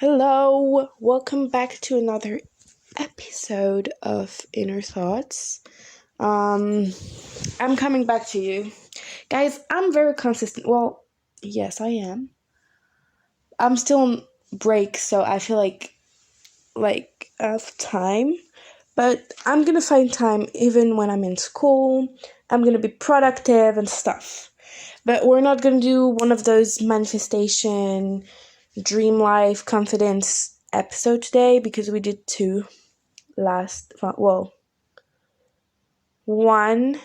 Hello, welcome back to another episode of Inner Thoughts. I'm coming back to you. Guys, I'm very consistent. Well, yes, I am. I'm still on break, so I feel like I have time, but I'm going to find time even when I'm in school. I'm going to be productive and stuff. But we're not going to do one of those manifestation dream life confidence episode today because we did two one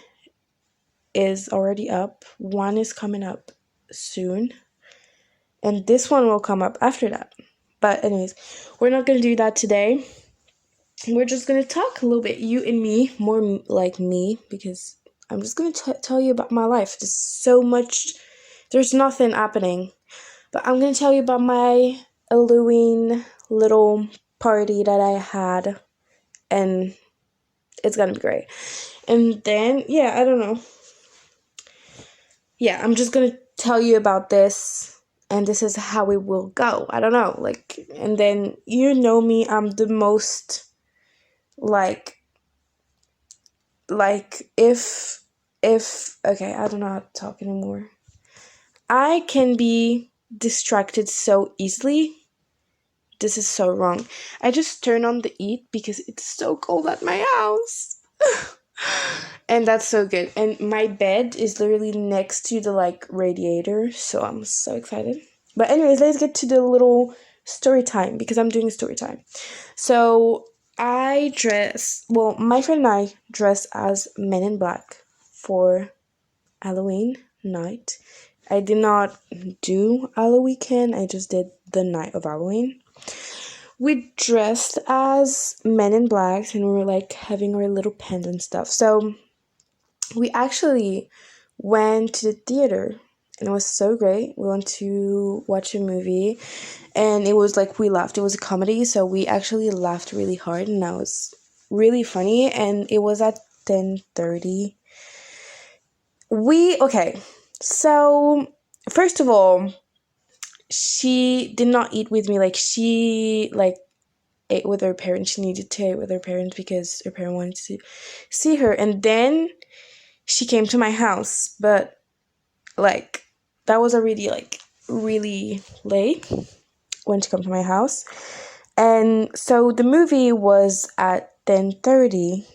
is already up, one is coming up soon, and this one will come up after that. But anyways, we're not going to do that today. We're just going to talk a little bit, you and me, more like me, because I'm just going to tell you about my life. There's nothing happening, but I'm going to tell you about my Halloween little party that I had, and it's going to be great. And then, I don't know. Yeah, I'm just going to tell you about this, and this is how it will go. I don't know, and then you know me, I'm the most, okay, I don't know how to talk anymore. I can be distracted so easily. This is so wrong. I just turn on the heat because it's so cold at my house. And that's so good. And my bed is literally next to the radiator, so I'm so excited. But anyways, let's get to the little story time because I'm doing a story time. So my friend and I dressed as Men in Black for Halloween night. I did not do Halloween weekend, I just did the night of Halloween. We dressed as Men in Black and we were having our little pens and stuff. So we actually went to the theater and it was so great. We went to watch a movie and it was we laughed. It was a comedy, so we actually laughed really hard and that was really funny, and it was at 10:30. So first of all, she did not eat with me. She ate with her parents. She needed to eat with her parents because her parents wanted to see her. And then she came to my house, but that was already really late when she came to my house. And so the movie was at 10:30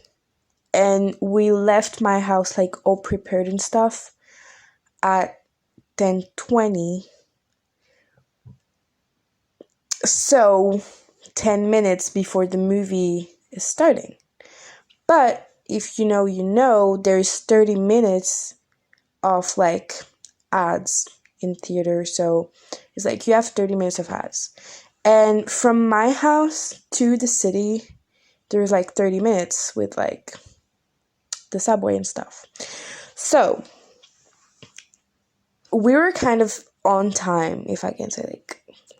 and we left my house all prepared and stuff at 10:20. So 10 minutes before the movie is starting. But if you know, there's 30 minutes of ads in theater. So it's you have 30 minutes of ads. And from my house to the city, there's 30 minutes with the subway and stuff. So we were kind of on time, if I can say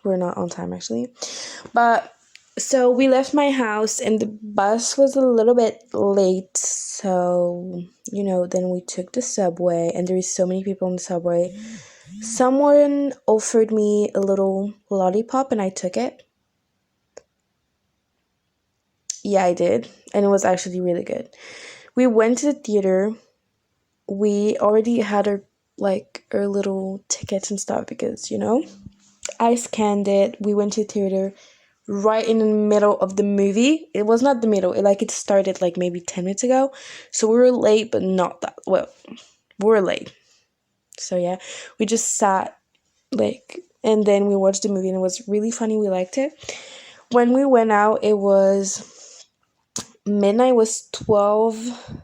we're not on time actually. But so we left my house and the bus was a little bit late. So, then we took the subway and there is so many people on the subway. Someone offered me a little lollipop and I took it. Yeah, I did. And it was actually really good. We went to the theater. We already had our little tickets and stuff because, I scanned it. We went to the theater right in the middle of the movie. It was not the middle. It started maybe 10 minutes ago. So we were late, but not that well. We were late. So yeah, we just sat and then we watched the movie and it was really funny. We liked it. When we went out, it was midnight. Was 12.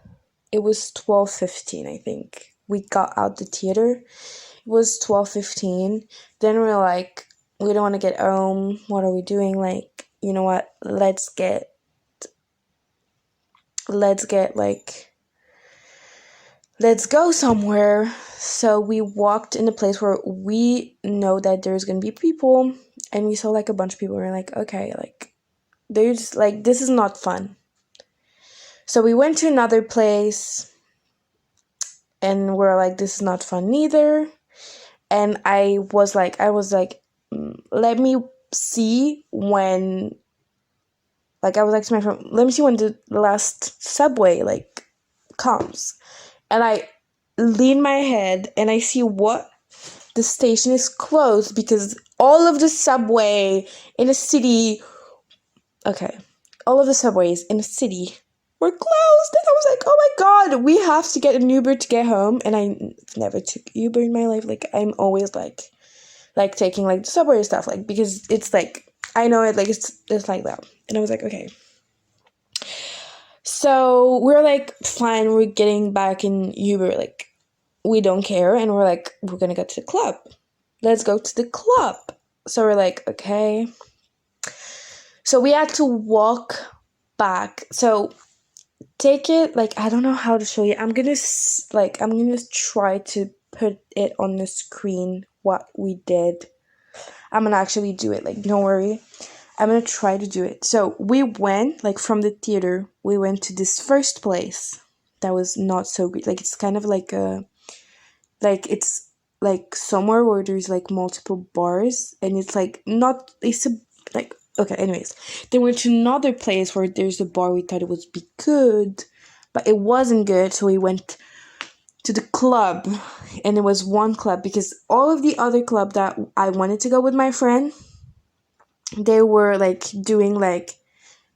It was 12:15, I think. We got out the theater. It was 12:15. Then we were we don't want to get home. What are we doing? You know what? Let's go somewhere. So we walked in a place where we know that there's gonna be people, and we saw a bunch of people. We're okay, there's this is not fun. So we went to another place, and we're this is not fun neither. And I was let me see when, like, I was like to my friend, let me see when the last subway, like, comes. And I lean my head and I see what? The station is closed because all of the subway in a city, okay, all of the subways in a city were closed. And I was like, oh my God, we have to get an Uber to get home. And I never took Uber in my life. Like, I'm always like taking like the subway stuff, like, because it's like, I know it, like, it's like that. And I was like, okay. So we're like, fine, we're getting back in Uber, like, we don't care. And we're like, we're gonna go to the club. Let's go to the club. So we're like, okay. So we had to walk back. So take it, like, I don't know how to show you. I'm gonna try to put it on the screen what we did. I'm gonna actually do it, like, don't worry. I'm gonna try to do it. So we went, like, from the theater, we went to this first place that was not so great. Like, it's kind of like it's like somewhere where there's like multiple bars, and it's like not, it's a, like, okay, anyways. Then we went to another place where there's a bar, we thought it would be good, but it wasn't good, so we went to the club, and it was one club because all of the other club that I wanted to go with my friend, they were like doing like,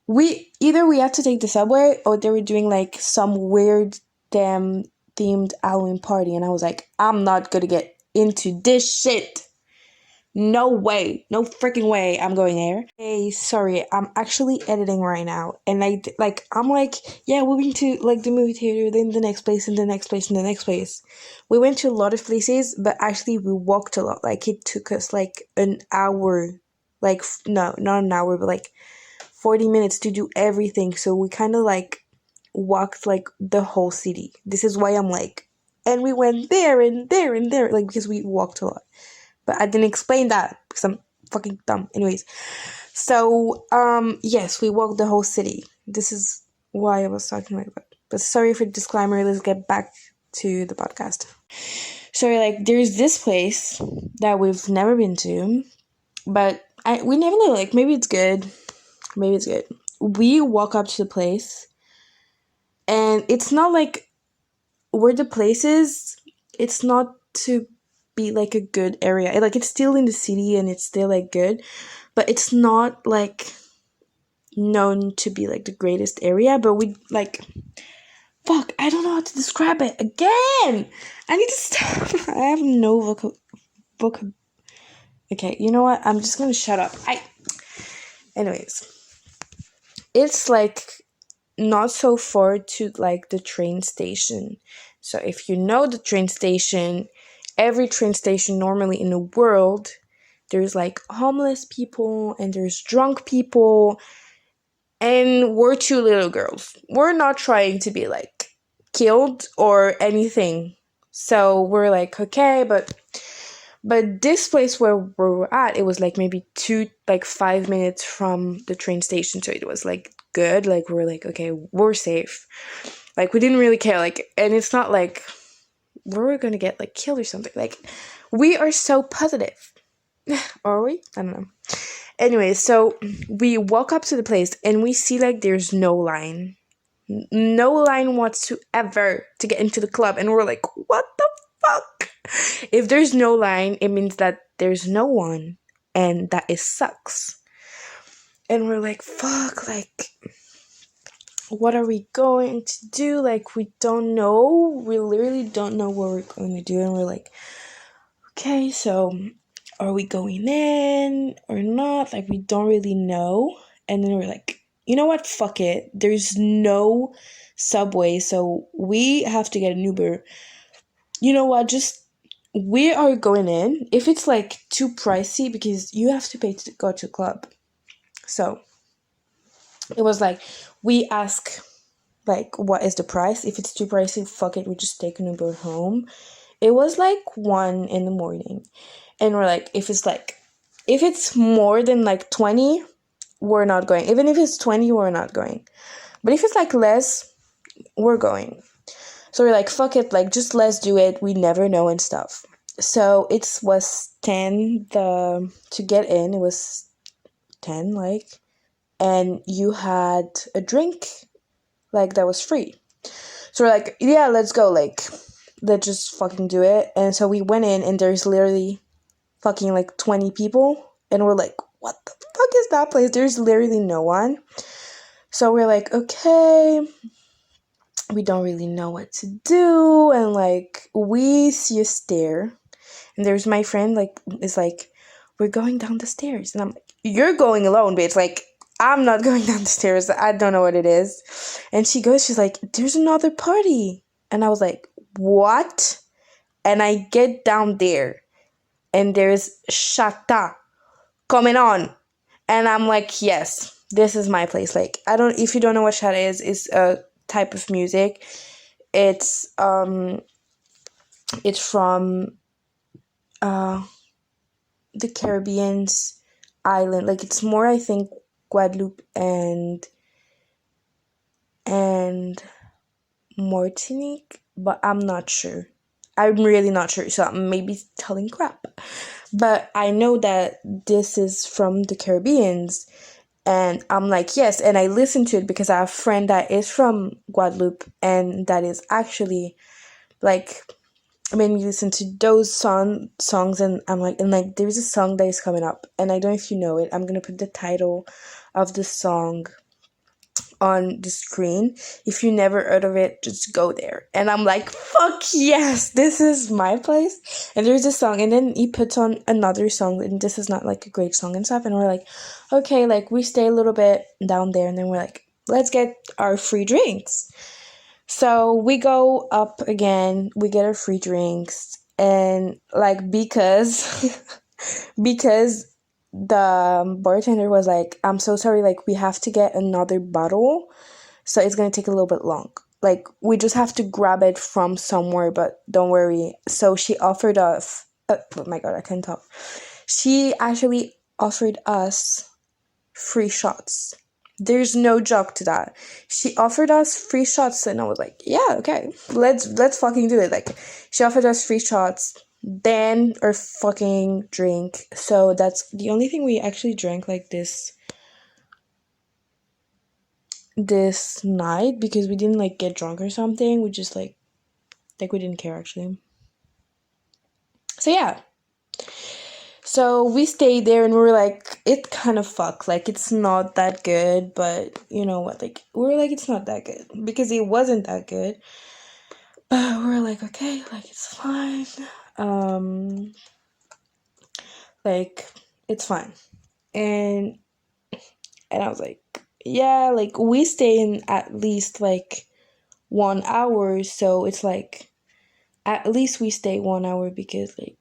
we had to take the subway, or they were doing like some weird damn themed Halloween party, and I was like, I'm not gonna get into this shit. No way, no freaking way I'm going there. Hey, sorry, I'm actually editing right now, and I'm like, yeah, we went to like the movie theater, then the next place, and the next place, and the next place. We went to a lot of places, but actually we walked a lot. Like, it took us like an hour, like, no, not an hour, but like 40 minutes to do everything. So we kind of like walked like the whole city. This is why I'm like, and we went there and there and there, like, because we walked a lot. But I didn't explain that because I'm fucking dumb. Anyways, so yes, we walked the whole city. This is why I was talking like that. But sorry for the disclaimer. Let's get back to the podcast. So like, there's this place that we've never been to, but we never know. Like, maybe it's good. Maybe it's good. We walk up to the place, and it's not like where the place is. It's not to be like a good area. Like, it's still in the city and it's still like good, but it's not like known to be like the greatest area. But we like, fuck, I don't know how to describe it again. I need to stop. I have no vocab. Okay, you know what? I'm just gonna shut up. Anyways, it's like not so far to like the train station. So if you know the train station, every train station normally in the world, there's like homeless people and there's drunk people, and we're two little girls. We're not trying to be like killed or anything. So we're like, okay, but this place where we're at, it was like maybe 5 minutes from the train station, so it was like good. Like, we're like, okay, we're safe. Like, we didn't really care, like, and it's not like we're gonna get like killed or something. Like, we are so positive. Are we? I don't know. Anyway, so we walk up to the place and we see like there's no line. No line whatsoever to get into the club, and we're like, what the fuck? If there's no line, it means that there's no one, and that it sucks. And we're like, fuck, like, what are we going to do? Like, we don't know. We literally don't know what we're going to do. And we're like, okay, so are we going in or not? Like, we don't really know. And then we're like, you know what? Fuck it. There's no subway, so we have to get an Uber. You know what? We are going in. If it's like too pricey, because you have to pay to go to a club. So it was like, we ask like, what is the price? If it's too pricey, fuck it, we just take an Uber home. It was like 1 a.m, and we're like, if it's more than like 20, we're not going. Even if it's 20, we're not going. But if it's like less, we're going. So we're like, fuck it, like, just let's do it. We never know and stuff. So it was 10 to get in. It was 10, like, and you had a drink, like, that was free. So we're like, yeah, let's go, like, let's just fucking do it. And so we went in, and there's literally fucking, like, 20 people, and we're like, what the fuck is that place? There's literally no one. So we're like, okay, we don't really know what to do, and, like, we see a stair, and there's my friend, like, is like, we're going down the stairs, and I'm like, you're going alone, bitch, like, I'm not going down the stairs, I don't know what it is. And she's like, there's another party, and I was like, what? And I get down there, and there's Chata coming on, and I'm like, yes, this is my place. Like, if you don't know what Chata is, it's a type of music. It's from the Caribbean's island. Like, it's more, I think, Guadeloupe and Martinique, but I'm not sure. I'm really not sure, so I'm maybe telling crap. But I know that this is from the Caribbeans, and I'm like, yes, and I listened to it because I have a friend that is from Guadeloupe, and that is actually, like, made me listen to those songs, and I'm like, there's a song that is coming up, and I don't know if you know it. I'm gonna put the title of the song on the screen. If you never heard of it, just go there. And I'm like, fuck yes, this is my place. And there's a song, and then he puts on another song, and this is not, like, a great song and stuff, and we're like, okay, like, we stay a little bit down there, and then we're like, let's get our free drinks. So we go up again, we get our free drinks, and, like, because because the bartender was like, I'm so sorry, like, we have to get another bottle, so it's gonna take a little bit long. Like, we just have to grab it from somewhere, but don't worry. So she offered us, oh my god, I can't talk. She actually offered us free shots. There's no joke to that. She offered us free shots, and I was like, yeah, okay, let's fucking do it. Like, she offered us free shots, then our fucking drink. So that's the only thing we actually drank, like, this night, because we didn't, like, get drunk or something. We just, like we didn't care, actually. So yeah. So we stayed there, and we were like, it kind of fucked. Like, it's not that good, but you know what? Like, we were like, it's not that good, because it wasn't that good. But we were like, okay, like, it's fine. Like, it's fine. And I was like, yeah, like, we stay in at least, like, 1 hour, so it's like, at least we stay 1 hour, because, like,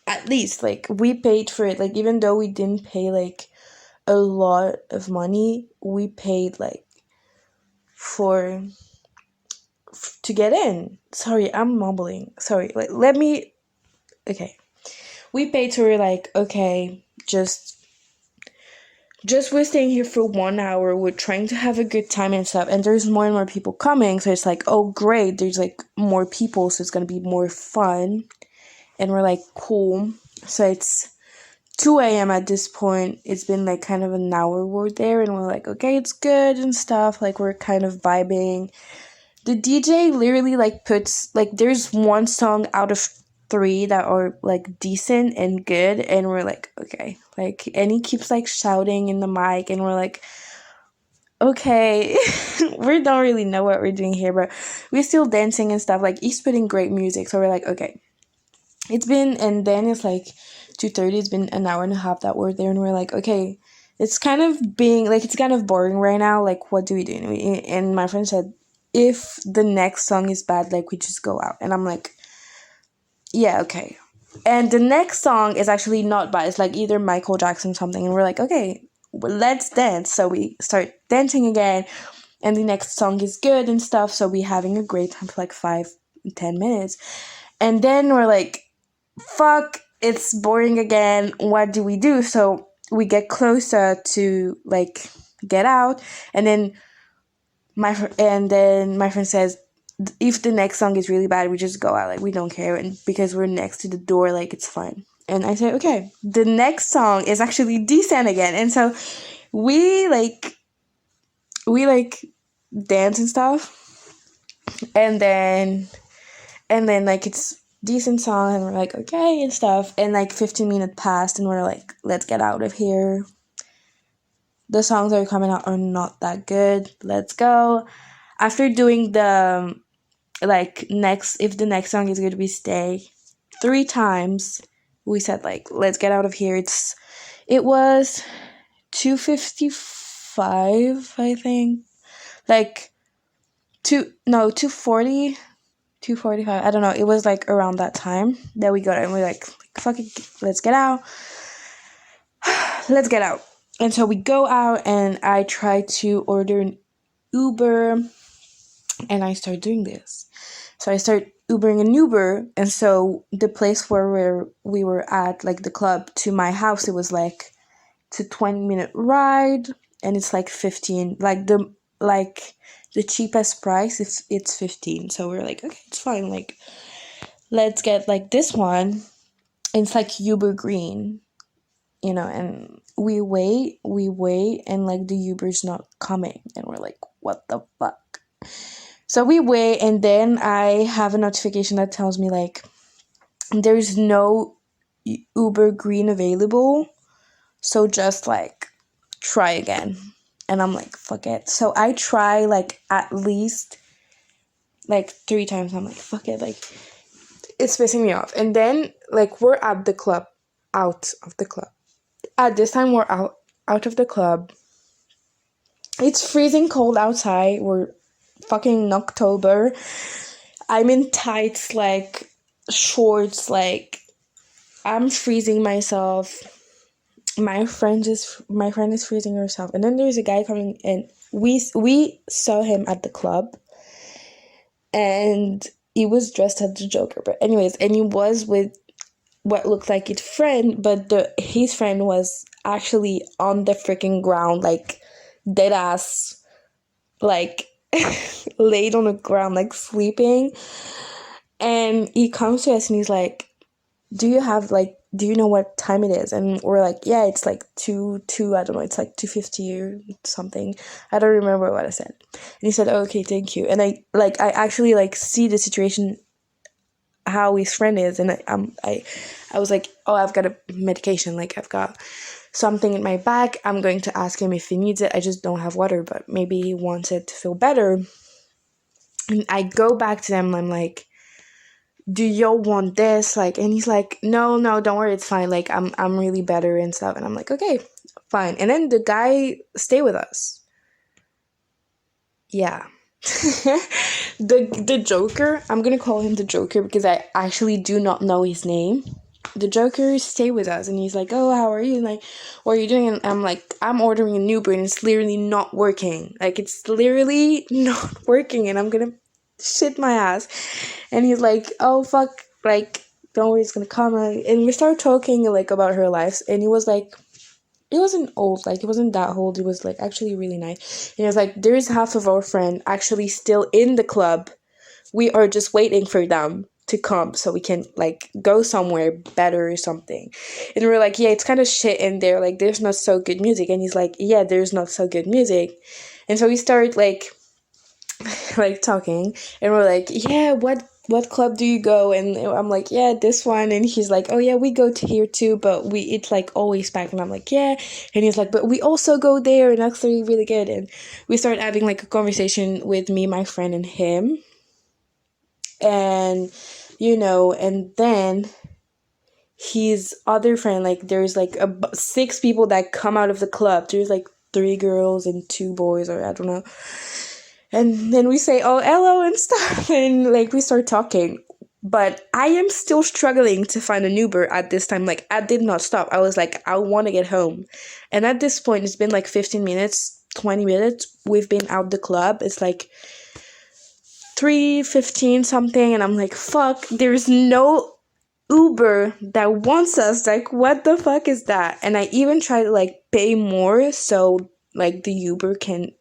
at least, like, we paid for it. Like, even though we didn't pay, like, a lot of money, we paid, like, to get in. Sorry, I'm mumbling. Sorry, like, okay. We paid, so we're like, okay, just we're staying here for 1 hour. We're trying to have a good time and stuff, and there's more and more people coming, so it's like, oh great, there's, like, more people, so it's gonna be more fun. And we're like, cool. So it's 2 a.m. at this point. It's been, like, kind of an hour we're there, and we're like, okay, it's good and stuff. Like, we're kind of vibing. The DJ literally, like, puts, like, there's one song out of 3 that are, like, decent and good, and we're like, okay. Like, and he keeps, like, shouting in the mic, and we're like, okay. We don't really know what we're doing here, but we're still dancing and stuff. Like, he's putting great music, so we're like, okay. And then it's like 2:30. It's been an hour and a half that we're there, and we're like, okay, it's kind of being, like, it's kind of boring right now. Like, what do we do? And my friend said, if the next song is bad, like, we just go out. And I'm like, yeah, okay. And the next song is actually not bad. It's, like, either Michael Jackson or something, and we're like, okay, well, let's dance. So we start dancing again, and the next song is good and stuff. So we having a great time for, like, 5-10 minutes, and then we're like, fuck, it's boring again. What do we do? So we get closer to, like, get out, and then my friend says, if the next song is really bad, we just go out. Like, we don't care, and because we're next to the door, like, it's fine. And I said, okay, the next song is actually decent again. And so we like dance and stuff. And then like it's decent song and we're like, okay, and stuff. And like 15 minutes passed and we're like, let's get out of here. The songs that are coming out are not that good. Let's go. After doing the like next, if the next song is going to be Stay 3 times, we said like, let's get out of here. It was 2:55, I think. Like 2:40, 2:45. I don't know. It was like around that time that we got it, and we're like fuck it, let's get out. Let's get out. And so we go out, and I try to order an Uber, and I start doing this. So I start Ubering an Uber, and so the place where we were at, like the club, to my house, it was like it's a 20-minute ride, and it's like 15, like the cheapest price, it's 15. So we're like, okay, it's fine, like let's get like this one. And it's like Uber Green, and we wait, and like the Uber's not coming, and we're like, what the fuck? So we wait, and then I have a notification that tells me like there's no Uber Green available, so just like try again. And I'm like, fuck it. So I try like at least like 3 times. I'm like, fuck it, like it's pissing me off. And then like we're at the club, out of the club. At this time we're out of the club. It's freezing cold outside. We're fucking in October. I'm in tights, like shorts, like I'm freezing myself. My friend is freezing herself. And then there's a guy coming in. We saw him at the club, and he was dressed as the Joker. But anyways, and he was with what looked like his friend, but his friend was actually on the freaking ground, like dead ass, like laid on the ground, like sleeping. And he comes to us and he's like, do you know what time it is? And we're like, yeah, it's like 2, I don't know, it's like 2:50 or something. I don't remember what I said. And he said, oh, okay, thank you. And I actually like see the situation, how his friend is, and I was like, oh, I've got a medication, like I've got something in my bag. I'm going to ask him if he needs it. I just don't have water, but maybe he wants it to feel better. And I go back to them and I'm like, do y'all want this? Like, and he's like, no, don't worry, it's fine, like I'm really better and stuff. And I'm like, okay, fine. And then the guy stay with us. Yeah. the Joker, I'm gonna call him the Joker because I actually do not know his name. The Joker stay with us, and he's like, oh, how are you? And like, what are you doing? And I'm like, I'm ordering an Uber, and it's literally not working. Like, it's literally not working, and I'm gonna shit my ass. And he's like, oh, fuck, like, don't worry, it's gonna come. And we start talking, like, about her lives, and he was like, it wasn't old, like, it wasn't that old, it was, like, actually really nice. And he was like, there's half of our friend actually still in the club. We are just waiting for them to come so we can, like, go somewhere better or something. And we're like, yeah, it's kind of shit in there, like, there's not so good music. And he's like, yeah, there's not so good music. And so we start, like talking, and we're like, yeah, what club do you go? And I'm like, yeah, this one. And he's like, oh yeah, we go to here too, but it's like always packed. And I'm like, yeah. And he's like, but we also go there, and that's really good. And we start having like a conversation with me, my friend, and him. And and then his other friend, like there's like 6 people that come out of the club. There's like 3 girls and 2 boys, or I don't know. And then we say, oh, hello and stuff, and like we start talking. But I am still struggling to find an Uber at this time. Like, I did not stop. I was like, I want to get home. And at this point, it's been like 15 minutes, 20 minutes. We've been out the club. It's like 3:15 something. And I'm like, fuck, there's no Uber that wants us. Like, what the fuck is that? And I even try to like pay more so like the Uber can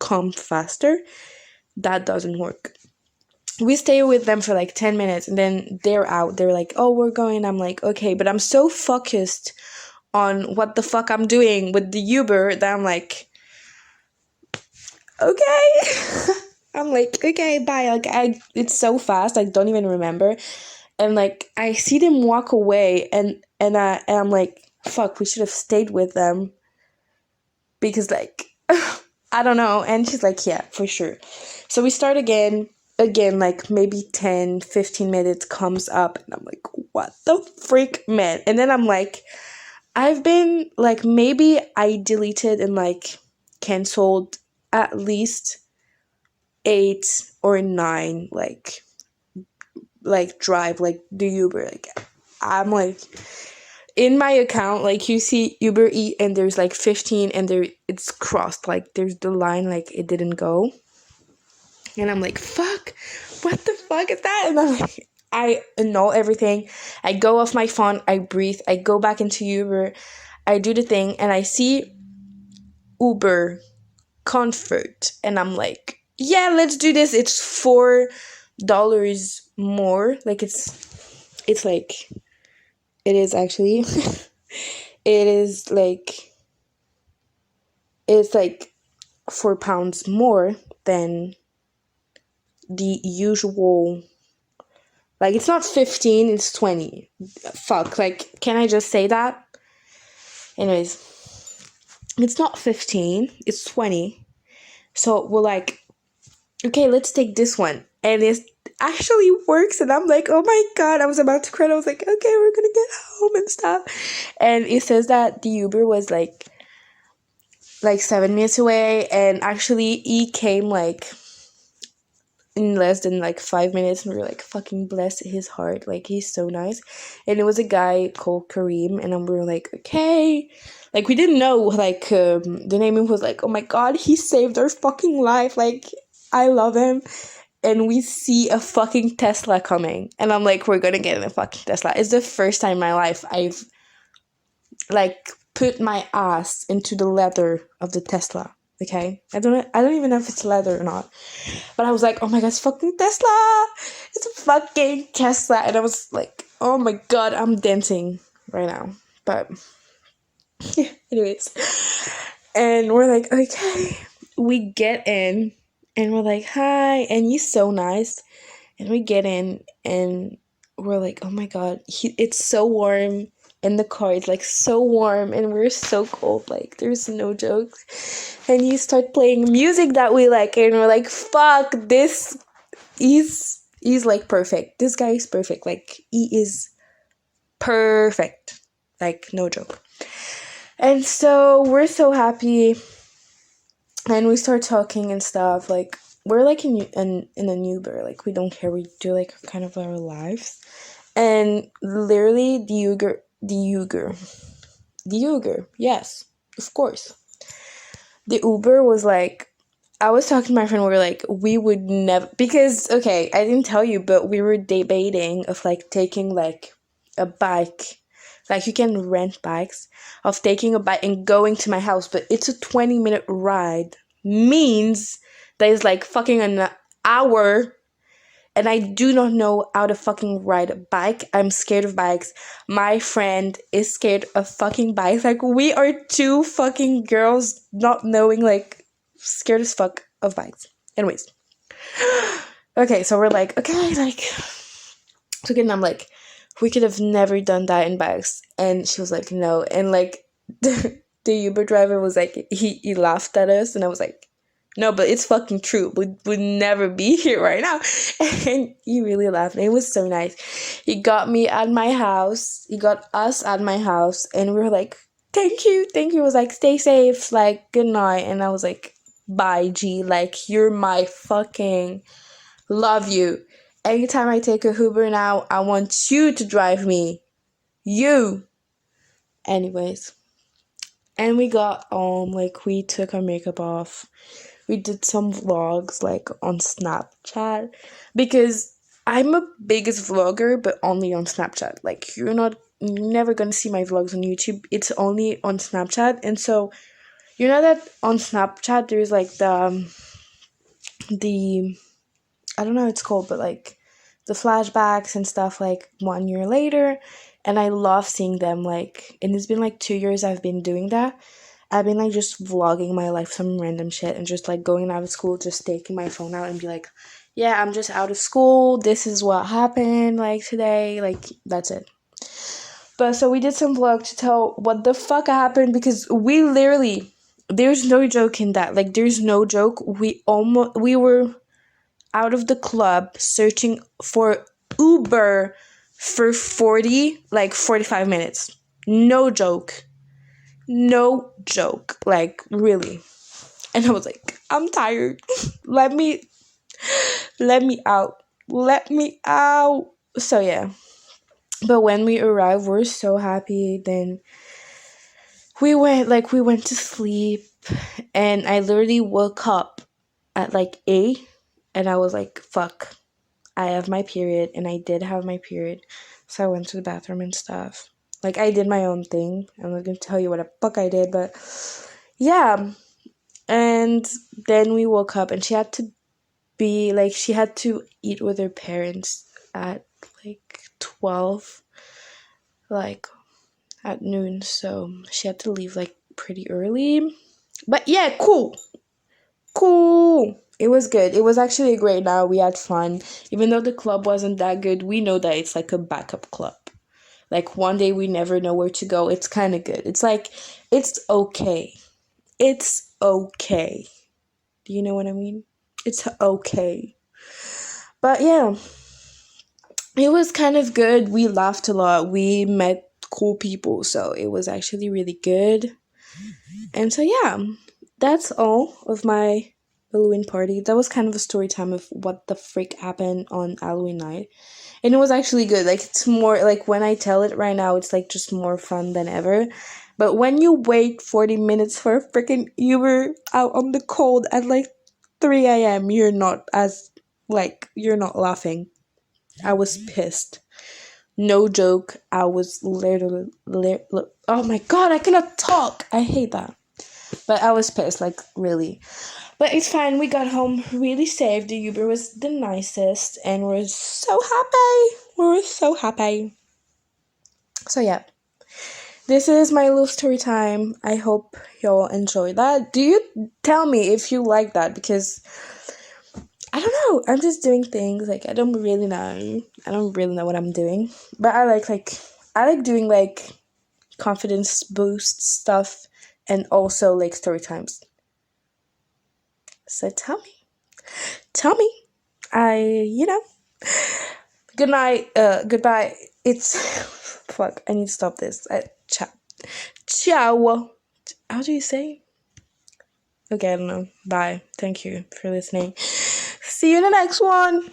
come faster. That doesn't work. we stay with them for like 10 minutes, and then they're out. They're like, oh, we're going. I'm like, okay, but I'm so focused on what the fuck I'm doing with the Uber that I'm like, okay. I'm like, okay, bye. Like, it's so fast, I don't even remember. And like, I see them walk away, and I'm like, fuck, we should have stayed with them, because like, I don't know. And she's like, yeah, for sure. So we start again, like maybe 10-15 minutes comes up, and I'm like, what the freak, man? And then I'm like, I've been like, maybe I deleted and like canceled at least 8 or 9 like drive, like the Uber. Like, I'm like, in my account, like, you see Uber Eat and there's like 15, and there it's crossed, like there's the line, like it didn't go. And I'm like, fuck, what the fuck is that? And I'm like, I annul everything. I go off my phone, I breathe, I go back into Uber, I do the thing, and I see Uber Comfort, and I'm like, yeah, let's do this. It's $4 more. Like, it's like, it is actually it is like, it's like £4 more than the usual. Like, it's not 15, it's 20. Fuck, like, can I just say that? Anyways, it's not 15, it's 20. So we're like, okay, let's take this one. And it actually works. And I'm like, oh my God, I was about to cry. I was like, okay, we're gonna get home and stuff. And it says that the Uber was like 7 minutes away. And actually, he came like in less than like 5 minutes. And we were like, fucking bless his heart. Like, he's so nice. And it was a guy called Kareem. And we were like, okay. Like, we didn't know, like, the name was like, oh my God, he saved our fucking life. Like, I love him. And we see a fucking Tesla coming. And I'm like, we're gonna get in a fucking Tesla. It's the first time in my life I've, like, put my ass into the leather of the Tesla. Okay? I don't even know if it's leather or not. But I was like, oh my God, it's fucking Tesla! It's a fucking Tesla! And I was like, oh my God, I'm dancing right now. But, yeah, anyways. And we're like, okay. We get in. And we're like, hi, and he's so nice. And we get in, and we're like, oh my God, it's so warm in the car. It's like so warm, and we're so cold. Like, there's no joke. And you start playing music that we like, and we're like, fuck, he's like perfect. This guy is perfect. Like, he is perfect. Like, no joke. And so we're so happy. And we start talking and stuff. Like, we're like in an Uber. Like, we don't care. We do like kind of our lives. And literally, the Uber, yes, of course. The Uber was like, I was talking to my friend. We were like, we would never, because, okay, I didn't tell you, but we were debating of like taking like a bike. Like, you can rent bikes, of taking a bike and going to my house, but it's a 20-minute ride. Means that it's like fucking an hour, and I do not know how to fucking ride a bike. I'm scared of bikes. My friend is scared of fucking bikes. Like, we are two fucking girls not knowing, like, scared as fuck of bikes. Anyways. Okay, so we're like, okay, like, so again, I'm like, we could have never done that in bikes. And she was like, no. And like, the Uber driver was like, he laughed at us, and I was like, no, but it's fucking true. We would never be here right now. And he really laughed, and it was so nice. He got me at my house. He got us at my house, and we were like, thank you. He was like, stay safe, like, good night. And I was like, bye, G. Like, you're my fucking love you. Anytime I take a Uber now, I want you to drive me. You. Anyways. And we got like, we took our makeup off. We did some vlogs, like, on Snapchat. Because I'm a biggest vlogger, but only on Snapchat. Like, you're never gonna see my vlogs on YouTube. It's only on Snapchat. And so, you know that on Snapchat, there's, like, the I don't know what it's called, but like the flashbacks and stuff like 1 year later. And I love seeing them, like, and it's been like 2 years I've been doing that. I've been like just vlogging my life, some random shit, and just like going out of school, just taking my phone out and be like, yeah, I'm just out of school. This is what happened like today. Like, that's it. But so we did some vlog to tell what the fuck happened, because we literally, there's no joke in that. Like, there's no joke. We were out of the club searching for Uber for 45 minutes. No joke. No joke. Like, really. And I was like, I'm tired. let me out. Let me out. So yeah. But when we arrived, we're so happy. Then we went to sleep, and I literally woke up at like 8, and I was like, fuck, I have my period. And I did have my period, so I went to the bathroom and stuff. Like, I did my own thing. I'm not gonna tell you what the fuck I did, but yeah. And then we woke up, and she had to eat with her parents at like 12, like at noon, so she had to leave like pretty early. But yeah, cool. It was good. It was actually a great night. We had fun. Even though the club wasn't that good, we know that it's like a backup club. Like, one day we never know where to go. It's kind of good. It's like, it's okay. It's okay. Do you know what I mean? It's okay. But yeah, it was kind of good. We laughed a lot. We met cool people. So it was actually really good. And so yeah, that's all of my Halloween party. That was kind of a story time of what the freak happened on Halloween night. And it was actually good. Like, it's more like, when I tell it right now, it's like just more fun than ever. But when you wait 40 minutes for a freaking Uber out on the cold at like 3 a.m., you're not laughing. I was pissed. No joke. I was literally, oh my god, I cannot talk. I hate that. But I was pissed, like, really. But it's fine. We got home really safe. The Uber was the nicest, and we're so happy. We're so happy. So yeah, this is my little story time. I hope y'all enjoy that. Do you tell me if you like that? Because I don't know. I'm just doing things, like, I don't really know. I don't really know what I'm doing. But I like doing like confidence boost stuff, and also like story times. So tell me. I. Good night. Goodbye. It's fuck. I need to stop this. Ciao. How do you say? Okay, I don't know. Bye. Thank you for listening. See you in the next one.